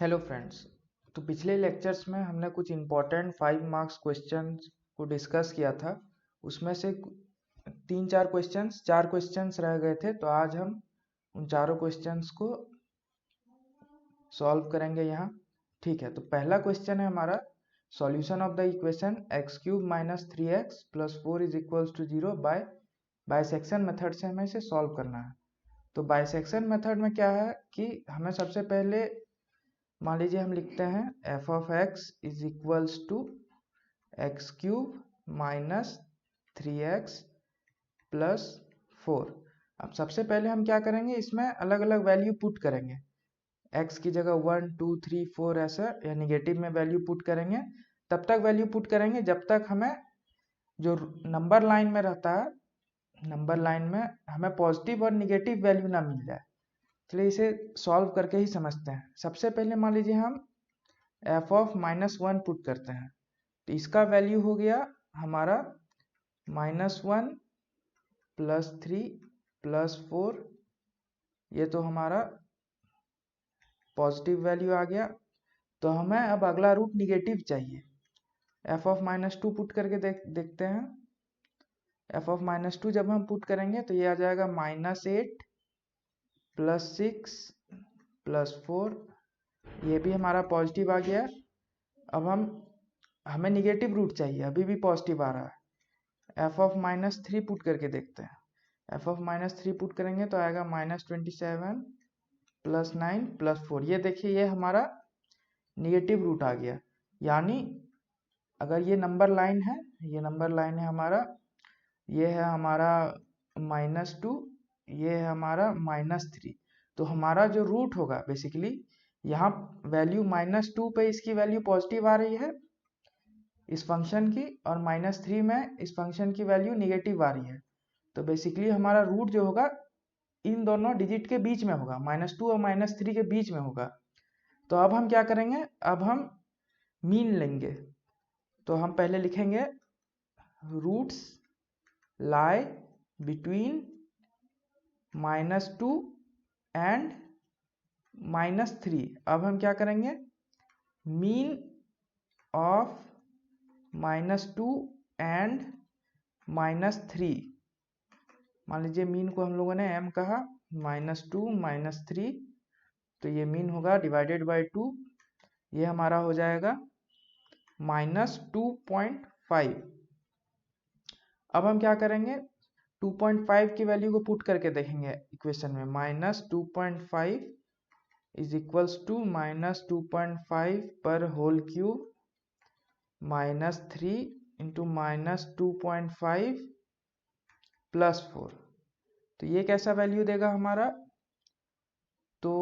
Hello friends. तो पिछले lectures में हमने कुछ इम्पोर्टेंट 5 मार्क्स क्वेश्चंस को डिस्कस किया था। उसमें से 4 क्वेश्चंस रह गए थे, तो आज हम उन चारों क्वेश्चंस को सॉल्व करेंगे यहाँ। ठीक है, तो पहला क्वेश्चन है हमारा solution of the equation x³ - 3x + 4 = 0 by bisection method से हमें इसे सॉल्व करना है। तो बाइसेक्शन मेथड में क्या है कि हमें सबसे पहले मान लीजिए हम लिखते हैं f(x) = x³ - 3x + 4। अब सबसे पहले हम क्या करेंगे, इसमें अलग अलग वैल्यू पुट करेंगे। x की जगह 1 2 3 4 ऐसा या निगेटिव में वैल्यू पुट करेंगे। तब तक वैल्यू पुट करेंगे जब तक हमें जो नंबर लाइन में रहता है, नंबर लाइन में हमें पॉजिटिव और निगेटिव वैल्यू ना मिल जाए। चलिए इसे सॉल्व करके ही समझते हैं। सबसे पहले मान लीजिए हम f(-1) पुट करते हैं, तो इसका वैल्यू हो गया हमारा -1 + 3 + 4। ये तो हमारा पॉजिटिव वैल्यू आ गया। तो हमें अब अगला रूट निगेटिव चाहिए। f(-2) पुट करके देखते हैं। f(-2) जब हम पुट करेंगे तो ये आ जाएगा -8 + 6 + 4। ये भी हमारा पॉजिटिव आ गया। अब हमें निगेटिव रूट चाहिए, अभी भी पॉजिटिव आ रहा है। f(-3) पुट करके देखते हैं। f(-3) पुट करेंगे तो आएगा -27 + 9 + 4। ये देखिए, ये हमारा निगेटिव रूट आ गया। यानी अगर ये नंबर लाइन है, ये नंबर लाइन है हमारा, ये है हमारा -2, ये है हमारा -3। तो हमारा जो रूट होगा बेसिकली यहाँ वैल्यू -2 पे इसकी वैल्यू पॉजिटिव आ रही है इस फंक्शन की, और -3 में इस फंक्शन की वैल्यू निगेटिव आ रही है। तो बेसिकली हमारा रूट जो होगा इन दोनों डिजिट के बीच में होगा, -2 और -3 के बीच में होगा। तो अब हम क्या करेंगे, अब हम मीन लेंगे। तो हम पहले लिखेंगे रूट्स लाई बिटवीन -2 एंड -3। अब हम क्या करेंगे, मीन ऑफ -2 एंड -3। मान लीजिए मीन को हम लोगों ने m कहा, -2 -3, तो ये मीन होगा डिवाइडेड बाय 2। ये हमारा हो जाएगा -2.5। अब हम क्या करेंगे, 2.5 की वैल्यू को पुट करके देखेंगे इक्वेशन में। -2.5 = -2.5 पर होल क्यूब -3 × -2.5 + 4। तो ये कैसा वैल्यू देगा हमारा, तो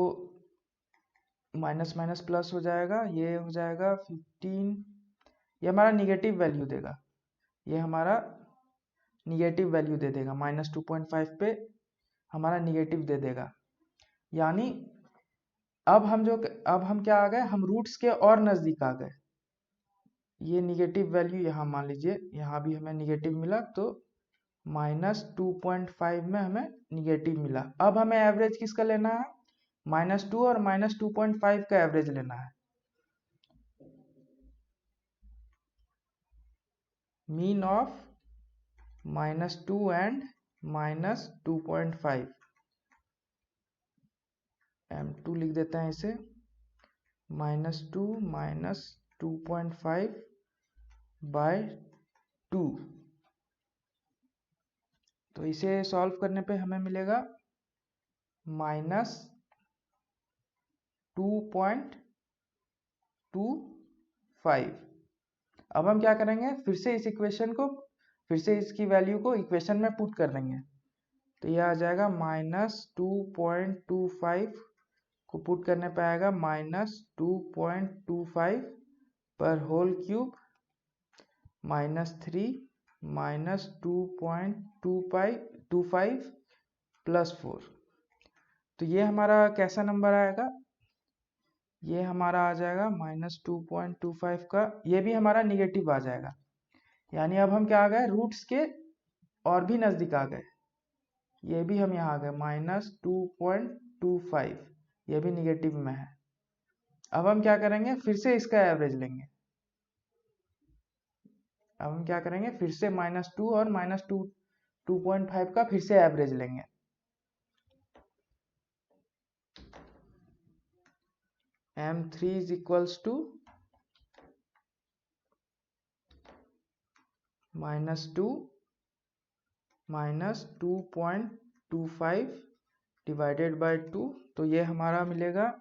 माइनस माइनस प्लस हो जाएगा, ये हो जाएगा 15। ये हमारा निगेटिव वैल्यू देगा, ये हमारा निगेटिव वैल्यू दे देगा। -2.5 पे हमारा निगेटिव दे देगा। यानी अब हम क्या आ गए, हम रूट्स के और नज़दीक आ गए। ये निगेटिव वैल्यू यहाँ मान लीजिए, यहाँ भी हमें निगेटिव मिला, तो -2.5 में हमें निगेटिव मिला। अब हमें एवरेज किसका लेना है, -2 और -2.5 का एवरेज लेना है। मीन ऑफ -2 एंड -2.5, m2 लिख देते हैं इसे, -2 - 2.5 बाय 2। तो इसे सॉल्व करने पे हमें मिलेगा -2.25। अब हम क्या करेंगे, फिर से इस इक्वेशन को, फिर से इसकी वैल्यू को इक्वेशन में पुट कर देंगे। तो यह आ जाएगा -2.25 को पुट करने पे आएगा -2.25 पर होल क्यूब -3 -2.25 + 4। तो ये हमारा कैसा नंबर आएगा, ये हमारा आ जाएगा -2.25 का, ये भी हमारा निगेटिव आ जाएगा। यानी अब हम क्या आ गए, रूट्स के और भी नज़दीक आ गए। ये भी हम यहाँ आ गए -2.25, ये भी निगेटिव में है। अब हम क्या करेंगे, फिर से इसका एवरेज लेंगे। अब हम क्या करेंगे, फिर से -2 और -2.5 का फिर से एवरेज लेंगे। M3 is equals to -2 -2.25 divided by 2, तो ये हमारा मिलेगा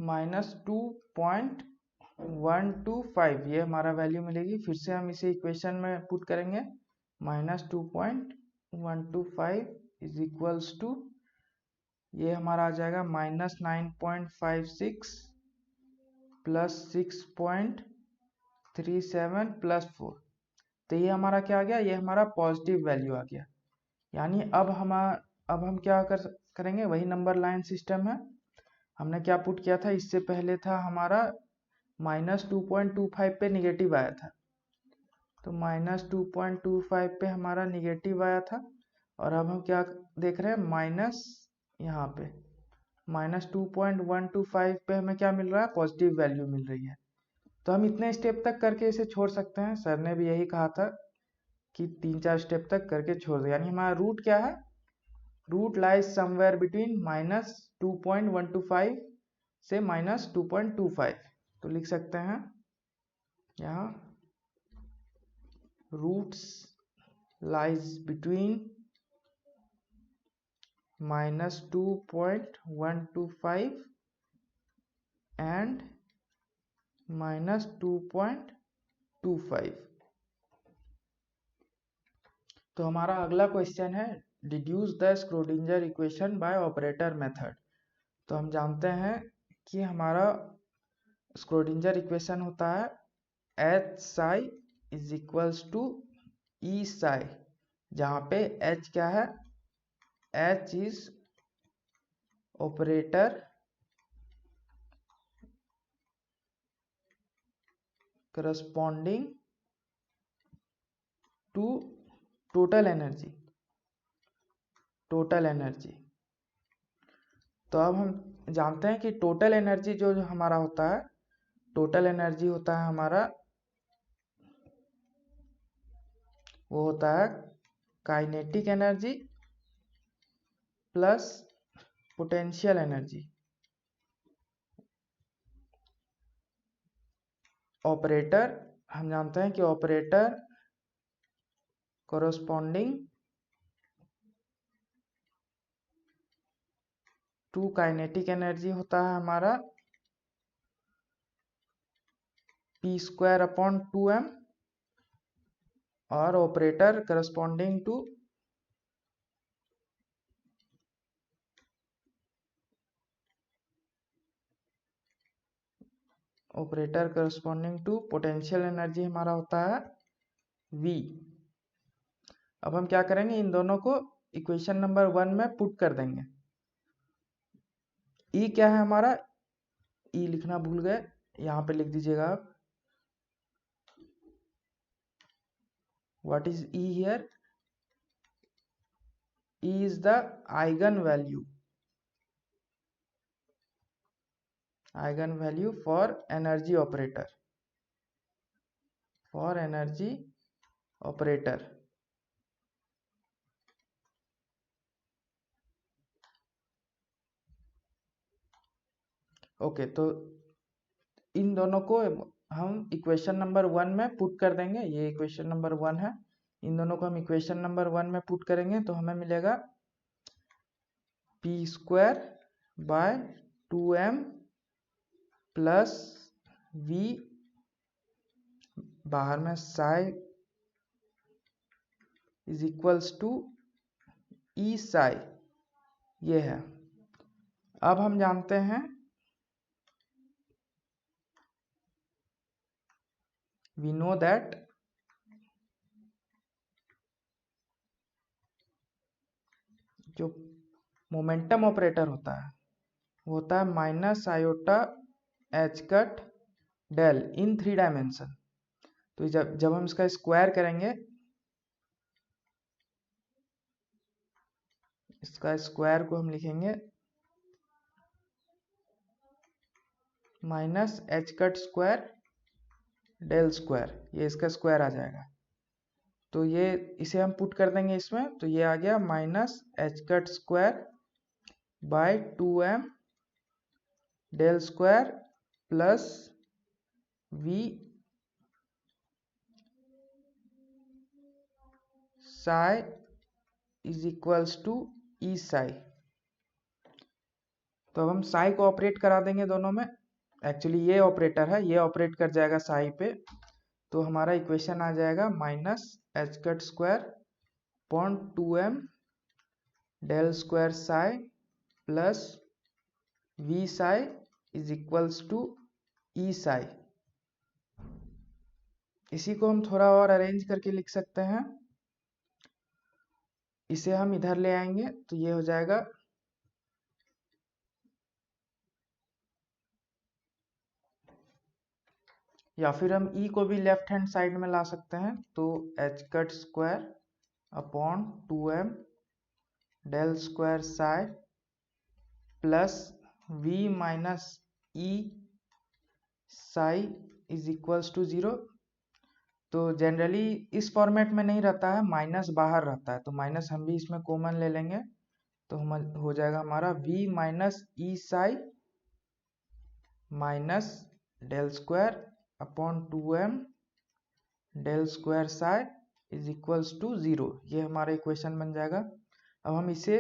-2.125, ये हमारा वैल्यू मिलेगी। फिर से हम इसे इक्वेशन में पुट करेंगे, -2.125 इज इक्वल्स टू, ये हमारा आ जाएगा -9.56 प्लस 6.37 प्लस 4। तो ये हमारा क्या आ गया, ये हमारा पॉजिटिव वैल्यू आ गया। यानी अब हम क्या करेंगे, वही नंबर लाइन सिस्टम है। हमने क्या पुट किया था, इससे पहले था हमारा -2.25 पे निगेटिव आया था, तो -2.25 पे हमारा निगेटिव आया था। और अब हम क्या देख रहे हैं, माइनस यहाँ पे -2.125 पे हमें क्या मिल रहा है, पॉजिटिव वैल्यू मिल रही है। तो हम इतने स्टेप तक करके इसे छोड़ सकते हैं। सर ने भी यही कहा था कि 3-4 स्टेप तक करके छोड़ दे। यानी हमारा रूट क्या है, रूट लाइज समवेयर बिटवीन -2.125 से -2.25। तो लिख सकते हैं यहाँ, रूट्स लाइज बिटवीन -2.125 एंड -2.25। तो हमारा अगला क्वेश्चन है, deduce the Schrödinger equation by operator method. तो हम जानते हैं कि हमारा स्क्रोडिंजर इक्वेशन होता है H psi is equals to E psi, जहाँ पे एच क्या है, H is operator corresponding to total energy. तो अब हम जानते हैं कि टोटल एनर्जी जो हमारा होता है, टोटल एनर्जी होता है हमारा, वो होता है kinetic energy plus potential energy. Operator, हम जानते हैं कि operator corresponding to kinetic energy होता है हमारा p²/2m, और operator corresponding to potential energy हमारा होता है v। अब हम क्या करेंगे, इन दोनों को इक्वेशन नंबर 1 में पुट कर देंगे। E क्या है हमारा, E लिखना भूल गए, यहाँ पे लिख दीजिएगा आप, what is E here, E is the eigenvalue for energy operator, okay. तो इन दोनों को हम इक्वेशन नंबर 1 में पुट कर देंगे, ये इक्वेशन नंबर 1 है। इन दोनों को हम इक्वेशन नंबर 1 में पुट करेंगे तो हमें मिलेगा p²/2m प्लस v, बाहर में Sai is equals to E Sai, ये है। अब हम जानते हैं, we know that जो मोमेंटम ऑपरेटर होता है वो होता है -i/h⁻del इन 3 डायमेंशन। तो जब हम इसका स्क्वायर करेंगे इसका स्क्वायर को हम लिखेंगे minus H cut square del square, ये इसका स्क्वायर आ जाएगा। तो ये इसे हम पुट कर देंगे इसमें, तो ये आ गया minus H cut square by 2m del square plus v psi is equals to E psi. तो अब हम साई को ऑपरेट करा देंगे दोनों में। एक्चुअली ये ऑपरेटर है, ये ऑपरेट कर जाएगा साई पे, तो हमारा इक्वेशन आ जाएगा minus H cut square upon 2m del square psi plus v psi is equals to E psi. इसी को हम थोड़ा और अरेंज करके लिख सकते हैं। इसे हम इधर ले आएंगे तो ये हो जाएगा या फिर हम e को भी लेफ्ट हैंड साइड में ला सकते हैं, तो h cut square upon 2m del square psi plus v minus e psi is equals to 0। तो जनरली इस फॉर्मेट में नहीं रहता है, माइनस बाहर रहता है, तो माइनस हम भी इसमें कॉमन ले लेंगे, तो हम हो जाएगा हमारा v minus e psi minus del square upon 2m del square psi is equals to 0। ये हमारा इक्वेशन बन जाएगा। अब हम इसे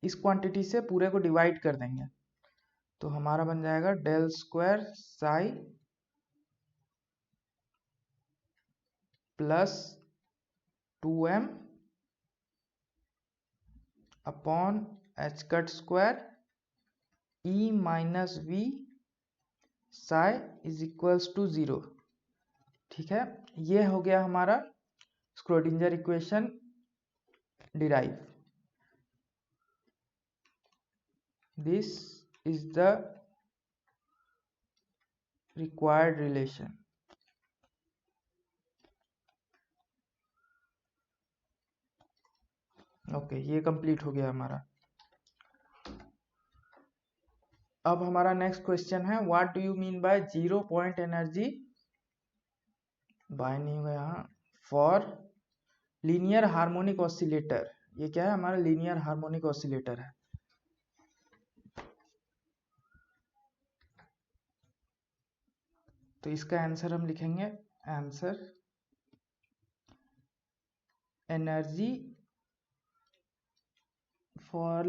इस क्वांटिटी से पूरे को डिवाइड कर देंगे, तो हमारा बन जाएगा del square psi plus 2m upon h cut square e minus v psi is equals to 0। ठीक है, ये हो गया हमारा Schrodinger equation derive. This is the required relation. Okay, ये कंप्लीट हो गया हमारा। अब हमारा नेक्स्ट क्वेश्चन है, what do you mean by 0 point energy by नहीं हुआ यहाँ फॉर लीनियर हार्मोनिक ऑसिलेटर। ये क्या है, हमारा लीनियर हार्मोनिक ऑसिलेटर है। तो इसका आंसर हम लिखेंगे, answer energy for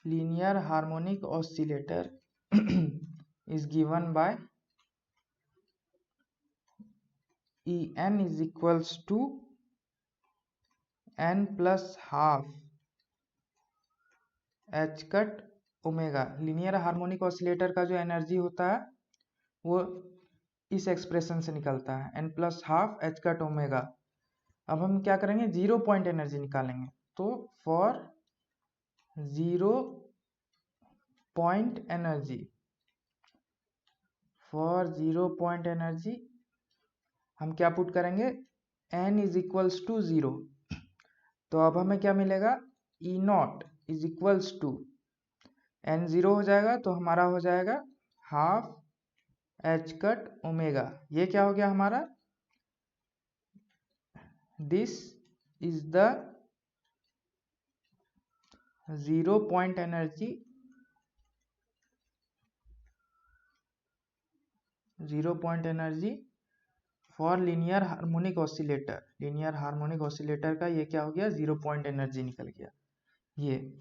linear harmonic oscillator is given by En is equals to n plus half h cut omega. Linear harmonic oscillator का जो एनर्जी होता है वो इस एक्सप्रेशन से निकलता है, n plus half h cut omega. अब हम क्या करेंगे, 0 पॉइंट एनर्जी निकालेंगे। तो for 0 point energy, for 0 point energy हम क्या पुट करेंगे, n इज इक्वल्स टू 0। तो अब हमें क्या मिलेगा, E not is equals to n 0 हो जाएगा, तो हमारा हो जाएगा हाफ h कट ओमेगा। ये क्या हो गया हमारा, this is the 0 point energy, 0 point energy for linear harmonic oscillator. Linear harmonic oscillator का ये क्या हो गया, 0 पॉइंट एनर्जी निकल गया। ये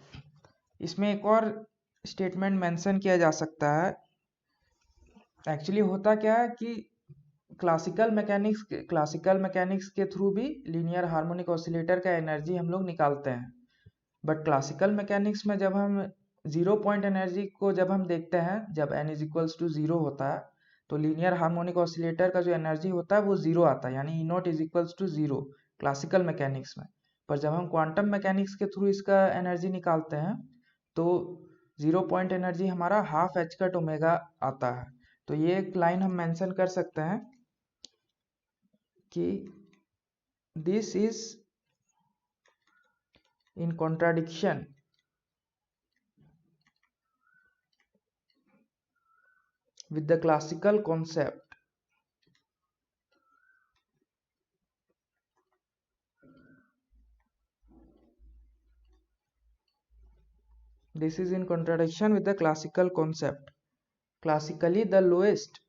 इसमें एक और स्टेटमेंट मेंशन किया जा सकता है। एक्चुअली होता क्या है कि क्लासिकल मैकेनिक्स के थ्रू भी लीनियर हार्मोनिक ऑसिलेटर का एनर्जी हम लोग निकालते हैं। बट क्लासिकल मैकेनिक्स में जब हम 0 पॉइंट एनर्जी को जब हम देखते हैं, जब n इज इक्वल्स टू 0 होता है, तो लीनियर हार्मोनिक ऑसिलेटर का जो एनर्जी होता है वो 0 आता है, यानी E not is equals to 0 classical mechanics में। पर जब हम क्वांटम मैकेनिक्स के थ्रू इसका एनर्जी निकालते हैं तो 0 पॉइंट एनर्जी हमारा हाफ एच कट ओमेगा आता है। तो ये एक लाइन हम मेंशन कर सकते हैं कि this is in contradiction with the classical concept this is in contradiction with the classical concept. Classically the lowest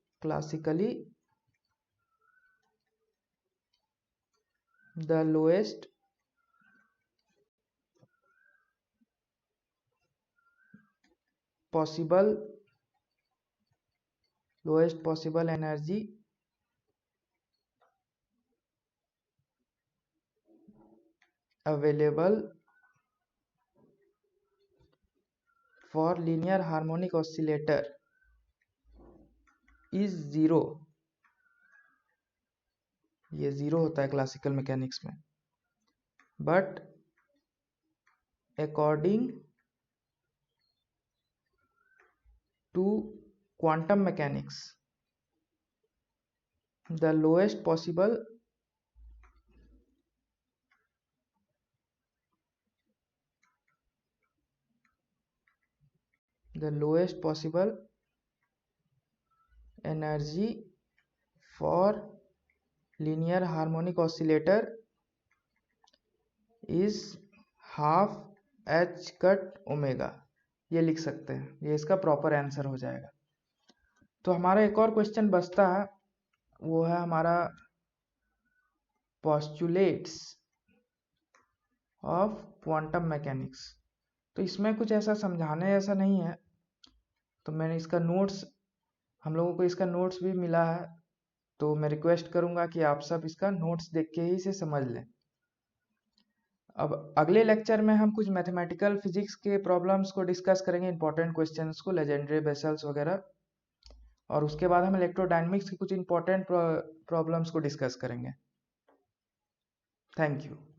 possible energy available for linear harmonic oscillator is zero. ये जीरो होता है classical mechanics में, but according to quantum mechanics the lowest possible energy for linear harmonic oscillator is half h cut omega. ये लिख सकते हैं, ये इसका प्रॉपर आंसर हो जाएगा. तो हमारा एक और क्वेश्चन बचता है, वो है हमारा पोस्टुलेट्स ऑफ क्वांटम मैकेनिक्स. तो इसमें कुछ ऐसा समझाने जैसा नहीं है, तो मैंने इसका नोट्स, हम लोगों को इसका नोट्स भी मिला है, तो मैं रिक्वेस्ट करूंगा कि आप सब इसका नोट्स देख के ही इसे समझ लें. अब अगले लेक्चर में हम कुछ मैथमेटिकल फिजिक्स के प्रॉब्लम्स को डिस्कस करेंगे, इंपॉर्टेंट क्वेश्चंस को, लेजेंडरी बेसल्स वगैरह, और उसके बाद हम इलेक्ट्रोडायनेमिक्स के कुछ इंपॉर्टेंट प्रॉब्लम्स को डिस्कस करेंगे. Thank you.